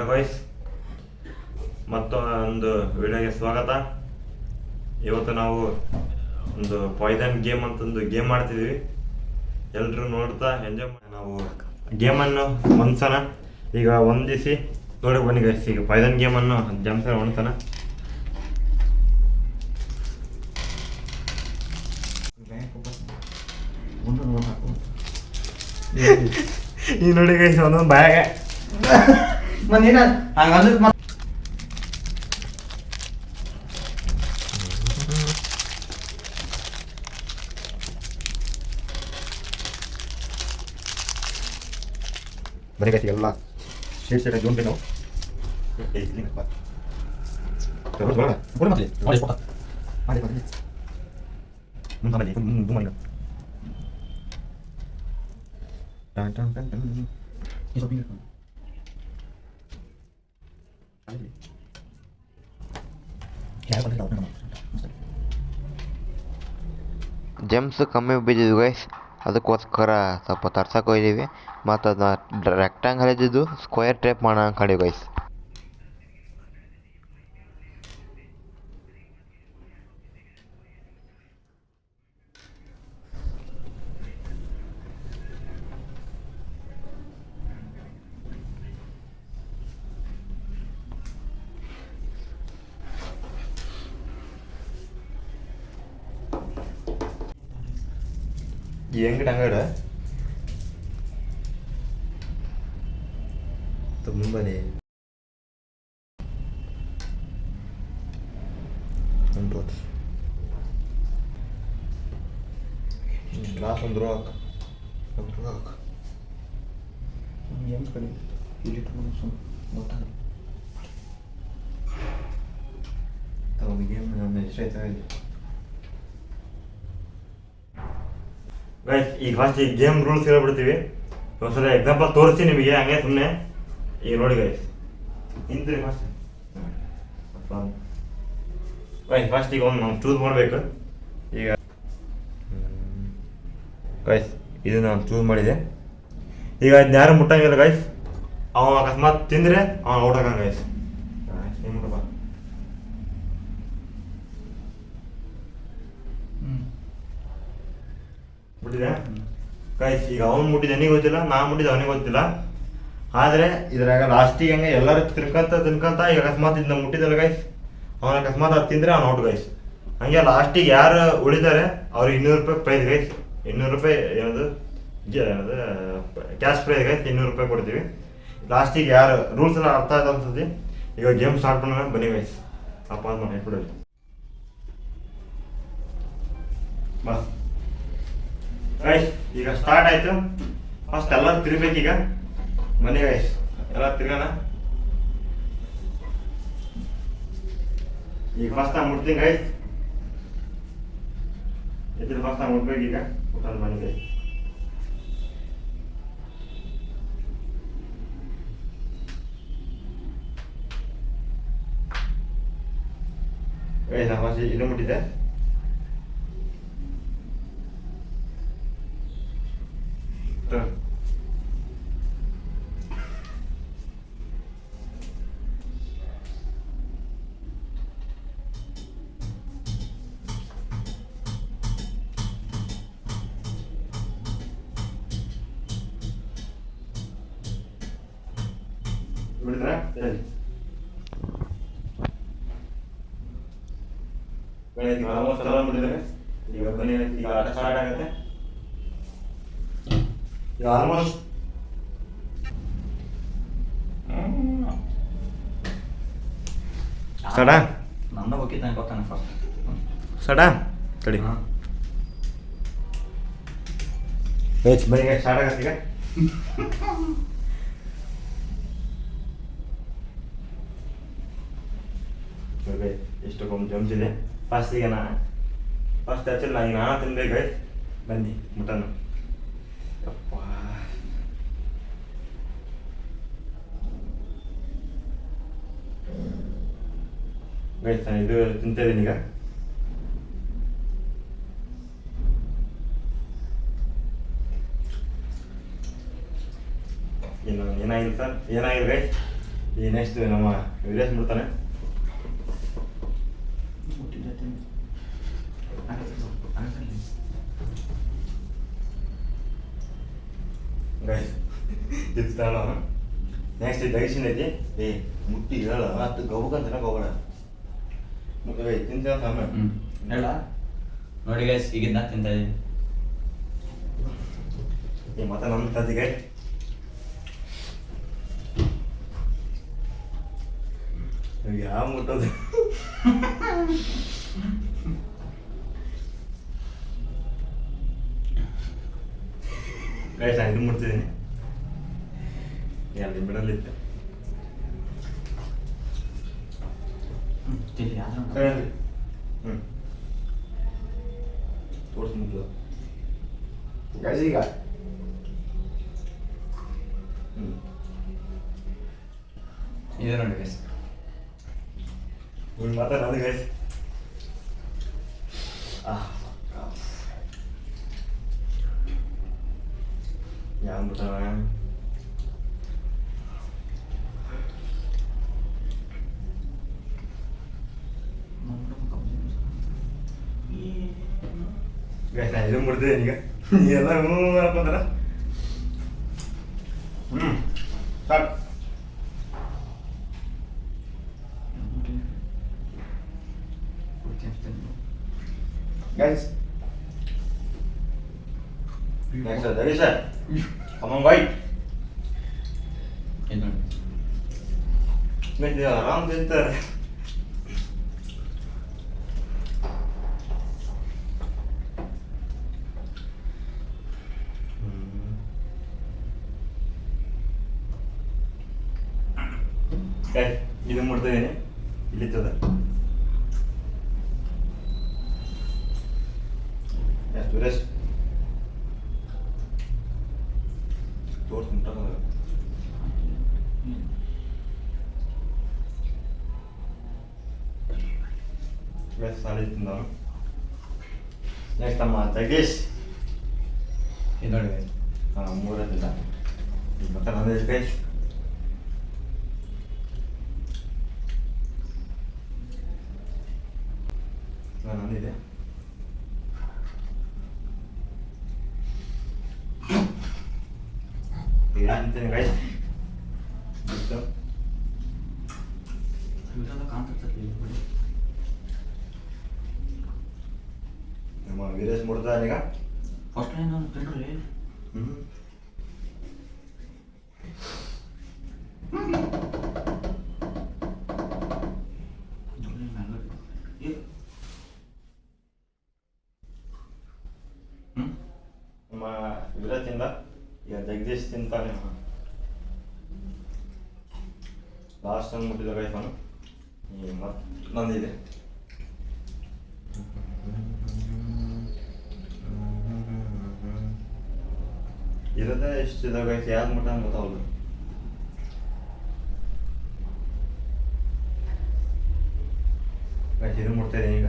Hello guys, ಮತ್ತೊಂದು ವಿಡಿಯೋಗೆ ಸ್ವಾಗತ. ಇವತ್ತು ನಾವು ಒಂದು ಪಾಯ್ಸನ್ ಗೇಮ್ ಅಂತಂದು ಗೇಮ್ ಮಾಡ್ತಿದ್ವಿ. ಎಲ್ಲರೂ ನೋಡ್ತಾ ಎಂಜಾಯ್ ಮಾಡಿ ನಾವು ಗೇಮನ್ನು ಹೊಂದ್ಸೋಣ. ಈಗ ಹೊಂದಿಸಿ ನೋಡಿ ಬನ್ನಿ ಗೈಸ್. ಈಗ ಪಾಯ್ಸನ್ ಗೇಮನ್ನು ಜಂಪ್ಸಲ್ಲಿ ಹೊಂದ್ಸೋಣ. ಈ ನೋಡಿ ಗೈಸ್, ಒಂದೊಂದು ಬಾಯಾಗ ಮಂದಿನ ಹಂಗಂದ್ರೆ ಬರೀ ಗೈಸ್ ಎಲ್ಲ ಶೇಡ್ ಜೋನ್ ನಾವು ಜೆಮ್ಸ್ ಕಮ್ಮಿ ಬಿದ್ದಿದ್ವು ಗೈಸ್, ಅದಕ್ಕೋಸ್ಕರ ಸ್ವಲ್ಪ ತರ್ಸಕ್ಕೆ ಹೋಗಿದ್ದೀವಿ. ಮತ್ತು ಅದನ್ನ ರೆಕ್ಟಾಂಗಲ್ ಇದ್ದಿದ್ದು ಸ್ಕ್ವೇರ್ ಟೈಪ್ ಮಾಡೋಣ ಅನ್ಕೊಂಡಿವಿ ಗೈಸ್. எங்கிட்ட அங்கே ಮುಂಬನೆ ಲಾಸ್ಟ್ ಒಂದು ರೋಕ್ ಏನು ಕಡೆ ಇಲ್ಲಿ ಗೊತ್ತಾಗ ಗೇಮ್ ಎಷ್ಟಾಯ್ತು ಗೈಸ್. ಈಗ ಫಸ್ಟ್ ಈ ಗೇಮ್ ರೂಲ್ಸ್ ಹೇಳ್ಬಿಡ್ತೀವಿ. ಒಂದ್ಸಲ ಎಕ್ಸಾಂಪಲ್ ತೋರಿಸ್ತೀನಿ ನಿಮಗೆ, ಹಂಗೆ ಸುಮ್ಮನೆ ಈಗ ನೋಡಿ ಗೈಸ್. ಇಂತ್ರಿ ಫಸ್ಟ್ ಗೈಸ್, ಫಸ್ಟ್ ಈಗ ಒಂದು ನಾವು ಚೂಸ್ ಮಾಡಬೇಕು. ಈಗ ಗೈಸ್ ಇದು ನಾನು ಚೂಸ್ ಮಾಡಿದೆ. ಈಗ ಇದನ್ನ ಯಾರು ಮುಟ್ಟಂಗಿಲ್ಲ ಗೈಸ್. ಅವನು ಅಕಸ್ಮಾತ್ ತಿಂದರೆ ಅವನು ಔಟ್ ಆಗಂಗ ಗೈಸ್. ಮುಟ್ಟಪ್ಪ ಮುಟ್ಟಿದೆ ಗೈಸ್. ಈಗ ಅವ್ನು ಮುಟ್ಟಿದ ನನಗೆ ಗೊತ್ತಿಲ್ಲ, ನಾನು ಮುಟ್ಟಿದ ಅವನಿಗೆ ಗೊತ್ತಿಲ್ಲ. ಆದರೆ ಇದ್ರಾಗ ಲಾಸ್ಟಿಗೆ ಹಂಗೆ ಎಲ್ಲರೂ ತಿನ್ಕೊಂತ ಈಗ ಅಕಸ್ಮಾತ್ ಇದನ್ನ ಮುಟ್ಟಿದಲ್ಲ ಗೈಸ್, ಅವನ ಅಕಸ್ಮಾತ್ ಅದು ತಿಂದರೆ ಅವ್ನು ಔಟ್ ಗೈಸ್. ಹಂಗೆ ಲಾಸ್ಟಿಗೆ ಯಾರು ಉಳಿತಾರೆ ಅವ್ರಿಗೆ 200 ರೂಪಾಯಿ ಪ್ರೈಸ್ ಗೈಸ್. 200 ರೂಪಾಯಿ ಏನದು ಕ್ಯಾಶ್ ಪ್ರೈಸ್ ಗೈಸ್. 200 ರೂಪಾಯಿ ಕೊಡ್ತೀವಿ ಲಾಸ್ಟಿಗೆ. ಯಾರು ರೂಲ್ಸ್ ಎಲ್ಲ ಅರ್ಥ ಆಯ್ತು ಅನ್ಸುತ್ತೆ. ಈಗ ಗೇಮ್ ಸ್ಟಾರ್ಟ್ ಮಾಡೋಣ ಬನ್ನಿ ಗೈಸ್. ಅಪ್ಪ ಅದು ಮಾಡಿ ಇಟ್ಬಿಡೋದು ಬಾ ಗೈಸ್. ಈಗ ಸ್ಟಾರ್ಟ್ ಆಯ್ತು. ಫಸ್ಟ್ ಎಲ್ಲರೂ ತಿರ್ಬೇಕೀಗ ಬನ್ನಿ ಗೈಸ್, ಎಲ್ಲ ತಿರ್ಗೋಣ. ಈಗ ಫಸ್ಟ್ ನಾನು ಮುಟ್ತೀನಿ ಗೈಸ್. ಇದ್ರ ಫಸ್ಟ್ ನಾನು ಮುಟ್ಬೇಕೀಗ. ಊಟ ಬನ್ನಿ ಗೈಸ್. ಗೈಸ್ ನಾನು ಫಸ್ಟ್ ಇದು ಮುಟ್ಟಿದ್ದೆ. ಬಿಡಿದ್ರ ಆಲ್ಮೋಸ್ಟ್ ಎಲ್ಲ ಬಿಟ್ಟಿದ್ದಾರೆ. ಈಗ ಬನ್ನಿ, ಈಗ ಆಟ ಸ್ಟಾರ್ಟ್ ಆಗುತ್ತೆ. ಈಗ ಆಲ್ಮೋಸ್ಟ್ ಸ್ಟಾರ್ಟಾ ನನ್ನ ಹೋಗಿದ್ದಾನೆ ಗೊತ್ತಾನೆ ಫಸ್ಟ್ ಸ್ಟಾರ್ಟಾ ತಡಿ. ಬನ್ನಿ ಸ್ಟಾರ್ಟ್ ಆಗತ್ತೆ ಈಗ. ಎಷ್ಟು ಕೊಂದು ಜಂಪ್ಸಿದೆ ಫಸ್ಟ್. ಈಗ ಫಸ್ಟ್ ಆ್ಯಕ್ಚುಲಿ ನಾನು ತಿನ್ಬೇಕು. ಬನ್ನಿ ಮಟನ್. ಅಪ್ಪ ಗೈಸ್, ನಾನು ಇದು ತಿಂತಾ ಇದ್ದೀನಿ ಈಗ. ಏನಾಗಿದೆ ಸರ್, ಏನಾಗಿದೆ ಗೈಸ್? ಈ ನೆಕ್ಸ್ಟ್ ನಮ್ಮ ವೀರೇಶ್ ಬಿಡ್ತಾನೆ. ಗೈಸ್ ಇದು ತಾಣ ನೆಕ್ಸ್ಟ್ ದಕ್ಷಿಣ ಐತಿ. ಏ ಮುಟ್ಟಿ ಹೇಳ ಅದು ಗೌಗಂತ ಗೌಡ ತಿಂತ ಆಮೇಲೆ ಹೇಳ ನೋಡಿ ಗೈಸ್ ಈಗಿಂದ ತಿಂತ ಇದೀನಿ. ಈ ಮತ್ತೆ ನಮ್ಮ ತಂದಿಗೆ ಯಾವ ಮುಟ್ಟೋದು ಗೈಸ್ ನಾನು ಇದು ಮುಟ್ತಿದ್ದೀನಿ. ಅಲ್ಲಿ ಬಿಡಲಿತ್ತೆ ತಿಳಿ ಯಾರು ಹ್ಞೂ ತೋರಿಸಿ ಮುಟ್ಲು ಗೈಸ್ ಈಗ ಇದೆ ನೋಡಿ ಗೈಸ್. ಹಿಂಗೆ ಮಾತ್ರ ನಂದು ಗೈಸ್. ಯಾವ ಬಿಡ್ತಾವ ಗೈಸ್ ನಾನು ಇದು ಮುಡ್ತಿದ್ದೀನಿ ಈಗ. ಎಲ್ಲ ಹ್ಞೂ ಹಾಕೊಂತಾರ. ಸಾಕು ಗೈಸ್. ನೆಕ್ಸ್ಟ್ ಜಗೀಶ ಕಮನ್ ವೈಟ್ ಇದು ನೋಡಿ ಆರಾಮ್ ತಿಂತಾರೆ. ಇದು ಮಾಡ್ತಾಯಿದ್ದೀನಿ ಇಲ್ಲಿತ್ತದ ಸುರೇಶ್ ತೋರ್ಸ್ ಮುಟ್ಟ ಸಾಲಿ ತಿಂದ. ನೆಕ್ಸ್ಟ್ ನಮ್ಮ ಜಗದೀಶ್ ಇದು ನೋಡಿ ಗೈಸ್. ಮೂರೇ ತಿಂದ. ಮತ್ತೆ ನಂದು ಗೈಸ್ ನಂದಿದೆ. ತಿಂತೇನೆ ಗೈಸ್. ನಮ್ಮ ವೀರೇಶ್ ಮುಡ್ತಾನೆ ಈಗ. ಫಸ್ಟ್ ಟೈಮ್ ನಾನು ತಿಂಡ್ರಿ ನಮ್ಮ ವೀರೇಶ್ ತಿಂದ. ಈಗ ಜಗದೀಶ್ ತಿಂತಾನೆ. ಲಾಸ್ಟ್ ಟೈಮ್ ಮುಟ್ಟಿದ ಗೈಸ್ ನಾನು. ಮತ್ತೆ ನಂದಿದೆ. ಇರೋದೇ ಇಷ್ಟಿದೆ ಗೈಸ್. ಯಾವ್ದು ಮುಟ್ಟ ಗೊತ್ತಾಗಲ್ಲ. ಗೈಸ್ ಇದು ಮುಟ್ತಾ ಇದೆ ಈಗ.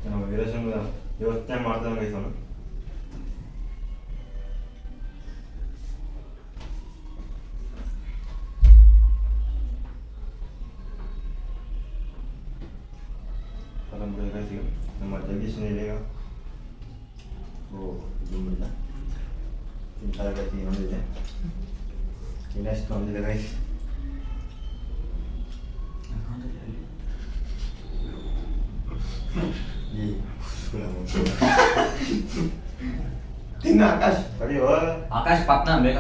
ನಮ್ಮ ವೀರೇಶನ್ ಇವತ್ತೇ ಮಾಡ್ತಾನೆ ಗೈಸ್ ಅವನು. ನಮ್ಮ ಜಗದೀಶ್ ಈಗ ಓ ಇದು ಮುಡಿದ ಇಂಥ ಗತಿ ಹೊಂದಿದೆ. ಇನ್ನೆಷ್ಟು ಹೊಂದಿದೆ ಗೈಸ್. ತಿನ್ನ ಆಕಾಶ್ ಕಡಿಯೋ ಆಕಾಶ್ ಪಾಪ್ನ ಬೇಗ.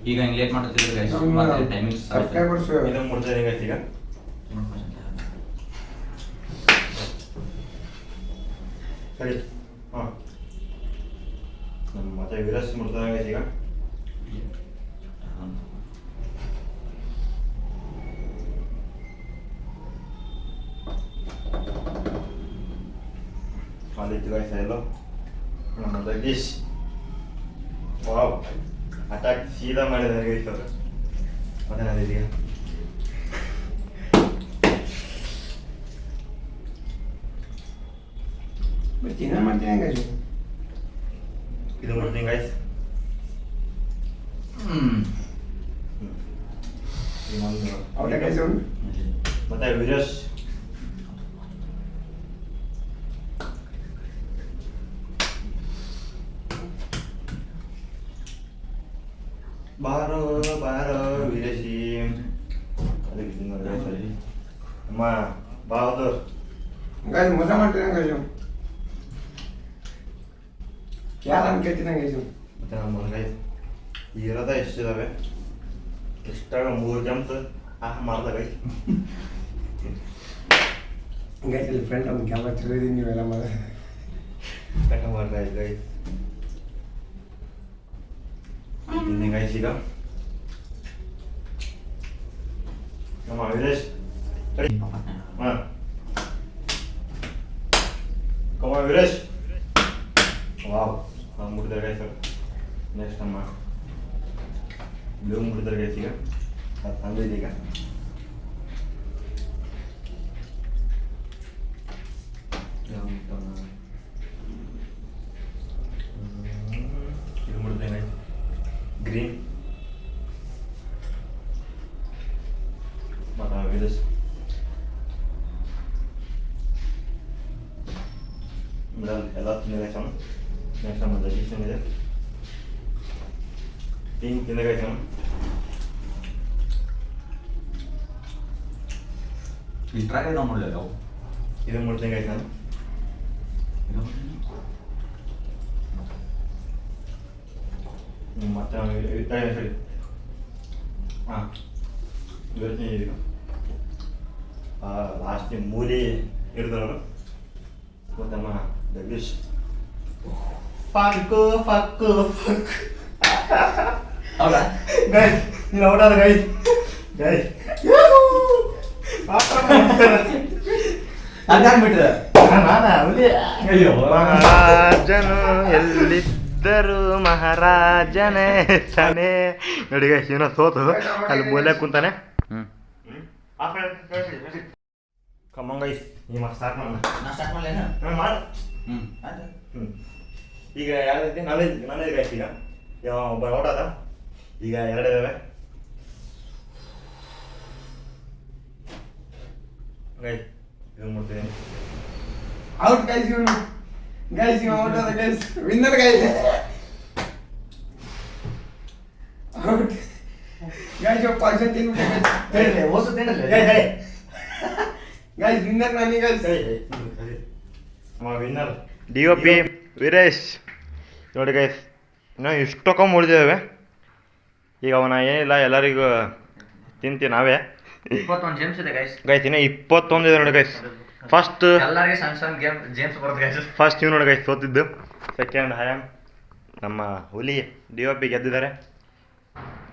ಈಗ ಹಿಂಗೆ ಲೇಟ್ ಮಾಡ್ತಿದ್ರು ಗೈಸ್. ಮತ್ತೆ ಟೈಮಿಂಗ್ಸ್ ಇದು ಮುಡ್ತಾರೆ ಗೈಸ್ ಈಗ. ಸರಿ ಹಾಂ ನಮ್ಮ ಮತ್ತೆ ವೀರೇಶ್ ಮುಡ್ತಾರೆ ಗೈಸ್ ಈಗ. ಅಲ್ಲಿತ್ತು ಗೈಸ್ ಎಲ್ಲೋ ನಮ್ಮ ಜಗದೀಶ್. ವಾವ್ ಅಟ್ಯಾಕ್ ಸೀದಾ ಮಾಡಿದ್ದಾರೆ ಗೈಸ್ ಅವರು. ಮತ್ತೆ ನಾನಿದೀಗ ಮತ್ತೆ ಏನೇನು ಮಾಡ್ತೀನಿ ಹಂಗೆ ಇದು ಮಾಡ್ತೀನಿ ಗೈಸ್. ಇನ್ನೊಂದು ಔಟ ಗೈಸ್ ಅವನು ಮತ್ತೆ ವೀರೇಶ್ ಬಾರೋ ಬಾರೋ ವೀರೇಶಿ ಅದಕ್ಕೆ ಸರಿ ಅಮ್ಮ ಬಾವುದು ಗೈಸ್ ಮಜಾ ಮಾಡ್ತೀನಿ ಗೈಸ್ ಯಾರು ಅನ್ಕೇಳ್ತೀನಿ ಗೈಸ್ ಮತ್ತೆ ನಮ್ಮ ಗೈಸ್ ಇರೋದ ಎಷ್ಟಿದಾವೆ ಎಷ್ಟಾಗ 3 ಜಂಪ್ಸ್ ಮಾಡ್ದ ಗೈಸ್. ಗೈಸ್ ಇಲ್ಲಿ ಫ್ರೆಂಡ್ ಒಂದು ಕ್ಯಾಮ್ರಾ ತಿಳಿದೀನಿ ನೀವೆಲ್ಲ ಕಟ್ಟ ಮಾಡ್ತಾ ಇದ್ದ ಗೈಸ್. ಇನ್ನೇ ಗೈಸ್ ಈಗ ನಮ್ಮ ವೀರೇಶ್ ಕಡಿ ಹಾಂ ಕಮ ವೀರೇಶ್ ವಾವ್ ನಾವು ಮುಟ್ಟಿದ್ದಾರೆ ಗೈಸ್. ನೆಕ್ಸ್ಟ್ ನಮ್ಮ ಬ್ಲೂ ಮುಟ್ಟಿದ್ದಾರೆ ಗೈಸ್. ಈಗ ಅದು ಇದೀಗ ಇದು ಮುಟ್ಟಿದ್ದೇನೆ ಗ್ರೀನ್ ಮತ್ತು ವೀರೇಶ್ ಮಿಡಲ್ ಎಲ್ಲ ತಿಂದಿದೆ. ನೆಕ್ಸ್ಟ್ ನಮ್ಮ ಜಗೀಶ್ ಇದೆ ಪಿಂಕ್ ತಿಂದಿದೆ. ಇಷ್ಟ್ರಾಗೆ ನಾವು ನೋಡಲಿಲ್ಲ ಅವು ಇದು ಮುಡ್ದಂಗೆ ಆಯ್ತು ನಾನು ಮತ್ತೆ ಸರಿ ಹಾಂ ಇವತ್ತಿನ ಈಗ ಲಾಸ್ಟ್ ಮೂಲಿ ಹಿಡಿದವರು ಗೊತ್ತಮ್ಮ ಜಗದೀಶ್ ಫಕ್ಕು ಫಕ್ಕು ಫಕ್ ಹೌದಾ ಗೈಸ್ ನೀನು ಔಟಾದ ಗೈಸ್ ಗೈಸ್ ಅದಾಗ್ಬಿಟ್ರೆ ಅಯ್ಯೋ ಮಹಾರಾಜನು ಎಲ್ಲಿದ್ದರು ಮಹಾರಾಜನೇ ಸನೆ ನೋಡಿ ಗೈಸ್ ಇವನ ಸೋತು ಅಲ್ಲಿ ಮೂಲೆ ಕುಂತಾನೆ. ಕಮ್ಮಂಗ್ ಗೈಸ್ ನೀವು ಸ್ಟಾರ್ಟ್ ಮಾಡೋಣ. ನಾ ಸ್ಟಾರ್ಟ್ ಮಾಡಲೇನ ಮಾಡು. ಆಯ್ತು ಈಗ ಯಾವ್ದೈತಿ ನಾನೇ ಗೈಸ್. ಈಗ ಒಬ್ಬ ಔಟ್ ಅದ. ಈಗ 2 ಇದಾವೆ ಗೈಸ್. ಇದು ಮಾಡ್ತೀನಿ ಔಟ್ ಗೈಸ್ ಇವನು ಗೈಸ್ ಇವ ಔಟ್ ಆದ guys winner guys out guys ಇವ ಪಾರ್ಸಲ್ ತಿನ್ಬಿಟ್ಟೆ ಓಸು ತಿನ್ನಲ್ಲ ಗೈಸ್ ವಿನ್ನರ್ ನಾನಿ ಗೈಸ್ ವಿನ್ನರ್ DOP ವೀರೇಶ್. ನೋಡಿ ಗೈಸ್ ಇನ್ನೂ ಇಷ್ಟೊಕ್ಕ ಮುಳಿದಿದ್ದಾವೆ. ಈಗ ಅವನ ಏನಿಲ್ಲ ಎಲ್ಲರಿಗೂ ತಿಂತೀವಿ ನಾವೇ. 21 ಜೇಮ್ಸ್ ಇದೆ ಗೈಸ್. ಗೈಸ್ ಇನ್ನೂ 21 ಇದೆ ನೋಡಿ ಗೈಸ್. ಫಸ್ಟ್ ಎಲ್ಲರಿಗೆ ಸಣ್ಣ ಸಣ್ಣ ಗೇಮ್ ಜೇಮ್ಸ್ ಬರುತ್ತೆ ಗೈಸ್. ಫಸ್ಟ್ ಇವ್ ನೋಡಿ ಗೈಸ್ ಸೋತಿದ್ದು. ಸೆಕೆಂಡ್ ಹಯಾಮ್ ನಮ್ಮ ಹುಲಿ DOP ಗೆದ್ದಿದ್ದಾರೆ.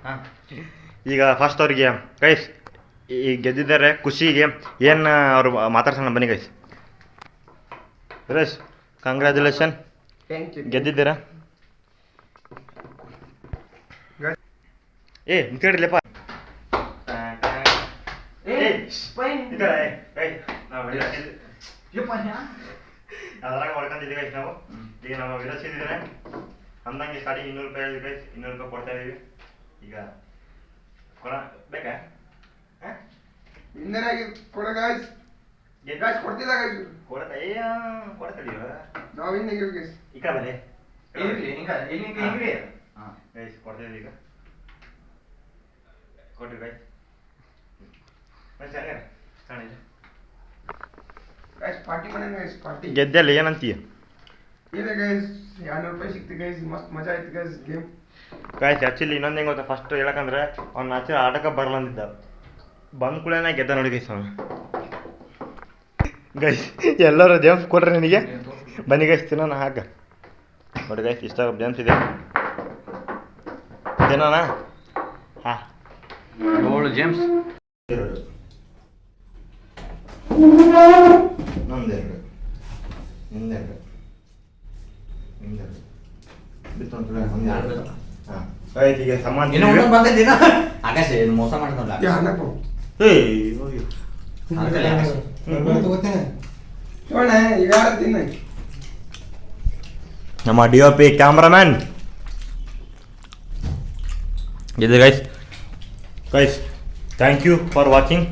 ಹಾಂ ಈಗ ಫಸ್ಟ್ ಅವ್ರಿಗೆ ಗೈಸ್ ಈ ಗೆದ್ದಿದ್ದಾರೆ ಖುಷಿಗೆ ಏನು ಅವರು ಮಾತಾಡ್ಸೋಣ ಬನ್ನಿ guys. Veeresh congratulation thank you ಗೆದ್ದಿದ್ದೀರಾ. ಏ ನಿಂತ್ಕೊಂಡಿಲ್ಲಪ್ಪ ಅದ್ರಾಗ ಹೊಡ್ಕೊಂಡಿದ್ದೀವಿ ಗೈಸ್ ನಾವು. ಈಗ ನಮ್ಮ ವೀರೇಶ್ ಇದ್ದಿದ್ದಾರೆ ಅಂದಂಗೆ ಸ್ಟಾರ್ಟಿಂಗ್ 200 ರೂಪಾಯಿ ಆಗಿದೆ ಗೈಸ್. 200 ರೂಪಾಯಿ ಕೊಡ್ತಾ ಇದೀವಿ. ಈಗ ಕೊಡ ಬೇಕಾ ವಿನ್ನರ್ ಆಗಿ ಕೊಡ ಗೈಸ್ ಗೈಸ್ ಕೊಡ್ತಿಲ್ಲ ಗೈಸ್ ಕೊಡ್ತೀಯ ಕೊಡ್ತೀವ ನಾವು ವಿನ್ ಆಗಿವಿ ಗೈಸ್. ಈ ಕಡೆ ಬನ್ನಿ ಇಲ್ಲಿ ಹಿಂಗ್ರಿ ಹಾಂ ಗೈಸ್ ಕೊಡ್ತೀವಿ ಈಗ ಕೊಡ್ರಿ ಗೈಸ್. ಗೈಸ್ ಪಾರ್ಟಿ ಮಾಡೋಣ ಗೈಸ್ ಪಾರ್ಟಿ. ಗೆದ್ದಲ್ಲ ಏನಂತೀಯ ಇದೆ ಗೈಸ್ 200 ರೂಪಾಯಿ ಸಿಕ್ತು ಗೈಸ್. ಮಸ್ತ್ ಮಜಾ ಆಯ್ತು ಗೈಸ್ ಗೇಮ್. ಗೈಸ್ ಆ್ಯಕ್ಚುಲಿ ಇನ್ನೊಂದು ಹೆಂಗೆ ಗೊತ್ತಾ ಫಸ್ಟ್ ಹೇಳಕಂದ್ರೆ ಅವ್ನು ಆಚೆ ಆಟಕ್ಕೆ ಬರಲಂದಿದ್ದ. ಬಂದ ಕೂಡಲೇ ಗೆದ್ದ ನೋಡಿ ಗೈಸ್ ಅವನು. ಗೈಸ್ ಎಲ್ಲರೂ ಜೇಮ್ಸ್ ಕೊಡ್ರಿ ನನಗೆ ಬನ್ನಿ ಗೈಸ್ ತಿನ್ನೋಣ. ಹಾಕ ನೋಡಿ ಗೈಸ್ ಇಷ್ಟ ಜೇಮ್ಸ್ ಇದೆ ತಿನ್ನೋಣ. ಹಾಂ 7 ಜೇಮ್ಸ್ ನಮ್ದೆರಡು ನಿಂದೆರಡು ನಿಂದೆರಡು ಬಿತ್ತು ಹಾಂ ಆಯ್ತು. ಈಗ ಸಮಾನ ಇನ್ನೂ ಒಂದೊಂದು ಬಂದೈತಿ ಆಕಾಶ ಏನು ಮೋಸ ಮಾಡ್ದಲ್ಲ ಅನ್ನಕ್ಕೂ ಅದಕ್ಕಲ್ಲ ಆಕಾಶ ನೋಡ ಈಗ ಯಾರು ತಿನ್ನ ನಮ್ಮ DOP ಕ್ಯಾಮ್ರಾಮ್ಯಾನ್ ಇದು guys thank you for watching.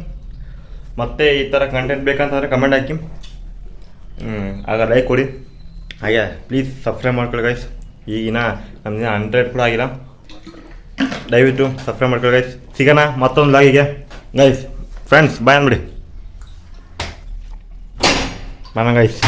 ಮತ್ತೆ ಈ ಥರ ಕಂಟೆಂಟ್ ಬೇಕಂತಂದರೆ ಕಮೆಂಟ್ ಹಾಕಿ, ಆಗ ಲೈಕ್ ಕೊಡಿ. ಹಾಗೆ ಪ್ಲೀಸ್ ಸಬ್ಸ್ಕ್ರೈಬ್ ಮಾಡ್ಕೊಳ್ಳಿ ಗೈಸ್. ಈಗಿನ ನಮ್ದಿನ 100 ಕೂಡ ಆಗಿಲ್ಲ, ದಯವಿಟ್ಟು ಸಬ್ಸ್ಕ್ರೈಬ್ ಮಾಡ್ಕೊಳ್ಳಿ ಗೈಸ್. ಸಿಗೋಣ ಮತ್ತೊಂದು ಲಾಗಿಗೆ ಗೈಸ್. ಫ್ರೆಂಡ್ಸ್ ಬಾಯ್ ಅಂದ್ಬಿಡಿ. Bye guys.